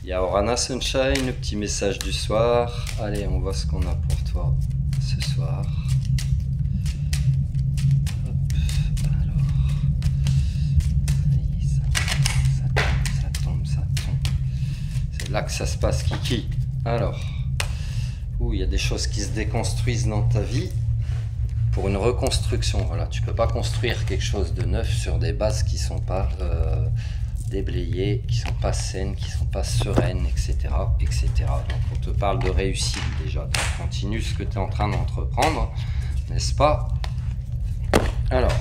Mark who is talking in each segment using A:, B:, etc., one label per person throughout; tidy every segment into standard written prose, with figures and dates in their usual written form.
A: Yaorana Sunshine, le petit message du soir. Allez, on voit ce qu'on a pour toi ce soir. Hop, alors. Ça tombe. C'est là que ça se passe, Kiki. Alors, il y a des choses qui se déconstruisent dans ta vie pour une reconstruction. Voilà, tu peux pas construire quelque chose de neuf sur des bases qui sont pas déblayées, qui sont pas saines, qui sont pas sereines, etc., etc. Donc on te parle de réussite déjà. Donc continue ce que tu es en train d'entreprendre, n'est-ce pas? Alors,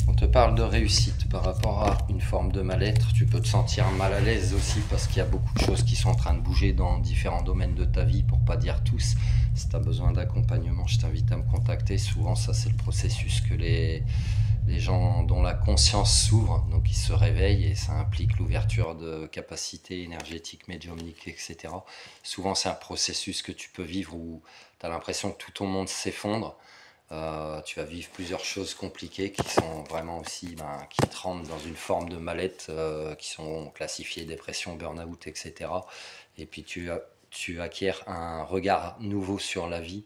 A: on te parle de réussite par rapport à une forme de mal-être. Tu peux te sentir mal à l'aise aussi parce qu'il y a beaucoup de choses qui sont en train de bouger dans différents domaines de ta vie, pour pas dire tous. Si tu as besoin d'accompagnement, je t'invite à me contacter. Souvent, ça c'est le processus que les gens dont la conscience s'ouvre, donc ils se réveillent, et ça implique l'ouverture de capacités énergétiques, médiumniques, etc. Souvent, c'est un processus que tu peux vivre où tu as l'impression que tout ton monde s'effondre. Tu vas vivre plusieurs choses compliquées qui sont vraiment aussi, qui te rendent dans une forme de mal-être, qui sont classifiées dépression, burn-out, etc. Et puis tu acquiers un regard nouveau sur la vie.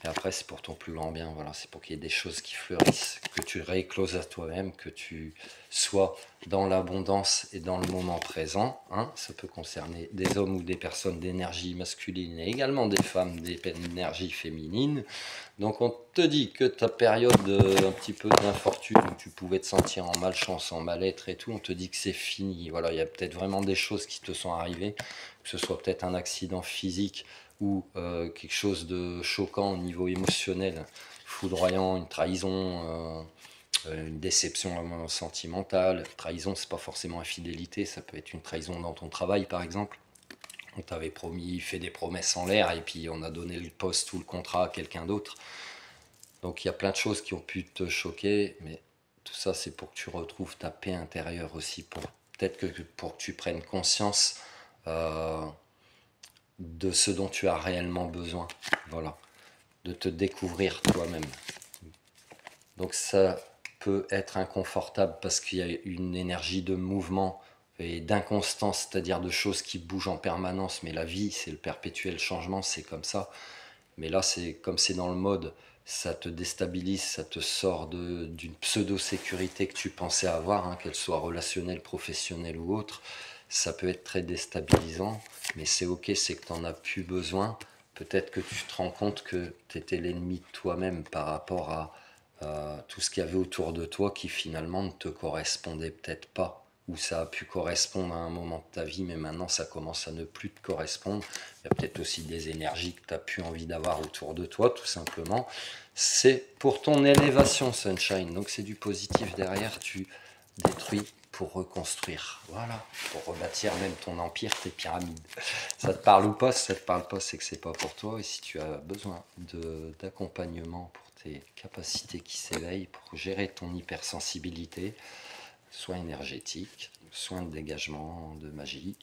A: Et après, c'est pour ton plus grand bien. Voilà, c'est pour qu'il y ait des choses qui fleurissent, que tu réécloses à toi-même, que tu sois dans l'abondance et dans le moment présent. Hein. Ça peut concerner des hommes ou des personnes d'énergie masculine et également des femmes d'énergie féminine. Donc, on te dit que ta période un petit peu d'infortune où tu pouvais te sentir en malchance, en mal-être et tout, on te dit que c'est fini. Voilà, il y a peut-être vraiment des choses qui te sont arrivées, que ce soit peut-être un accident physique ou quelque chose de choquant au niveau émotionnel, foudroyant, une trahison, une déception sentimentale. Trahison, c'est pas forcément infidélité, ça peut être une trahison dans ton travail par exemple. On t'avait promis, fait des promesses en l'air et puis on a donné le poste ou le contrat à quelqu'un d'autre. Donc il y a plein de choses qui ont pu te choquer, mais tout ça c'est pour que tu retrouves ta paix intérieure aussi, peut-être que pour que tu prennes conscience de ce dont tu as réellement besoin. Voilà, de te découvrir toi-même. Donc ça peut être inconfortable parce qu'il y a une énergie de mouvement et d'inconstance, c'est-à-dire de choses qui bougent en permanence, mais la vie c'est le perpétuel changement, c'est comme ça. Mais là c'est comme c'est dans le mode, ça te déstabilise, ça te sort d'une pseudo-sécurité que tu pensais avoir, hein, qu'elle soit relationnelle, professionnelle ou autre. Ça peut être très déstabilisant, mais c'est ok, c'est que tu n'en as plus besoin. Peut-être que tu te rends compte que tu étais l'ennemi de toi-même par rapport à tout ce qu'il y avait autour de toi qui finalement ne te correspondait peut-être pas, ou ça a pu correspondre à un moment de ta vie, mais maintenant ça commence à ne plus te correspondre. Il y a peut-être aussi des énergies que tu as plus envie d'avoir autour de toi, tout simplement. C'est pour ton élévation, Sunshine, donc c'est du positif derrière, tu détruis pour reconstruire, voilà, pour rebâtir même ton empire, tes pyramides. Ça te parle ou pas? Si ça te parle pas, c'est que c'est pas pour toi, et si tu as besoin d'accompagnement pour tes capacités qui s'éveillent, pour gérer ton hypersensibilité, soit énergétique, soins de dégagement, de magie,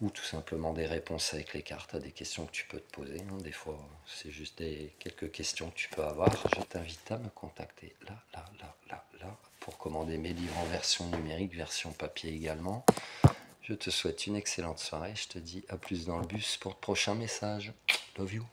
A: ou tout simplement des réponses avec les cartes à des questions que tu peux te poser. Hein. Des fois, c'est juste quelques questions que tu peux avoir. Je t'invite à me contacter là, pour commander mes livres en version numérique, version papier également. Je te souhaite une excellente soirée. Je te dis à plus dans le bus pour le prochain message. Love you.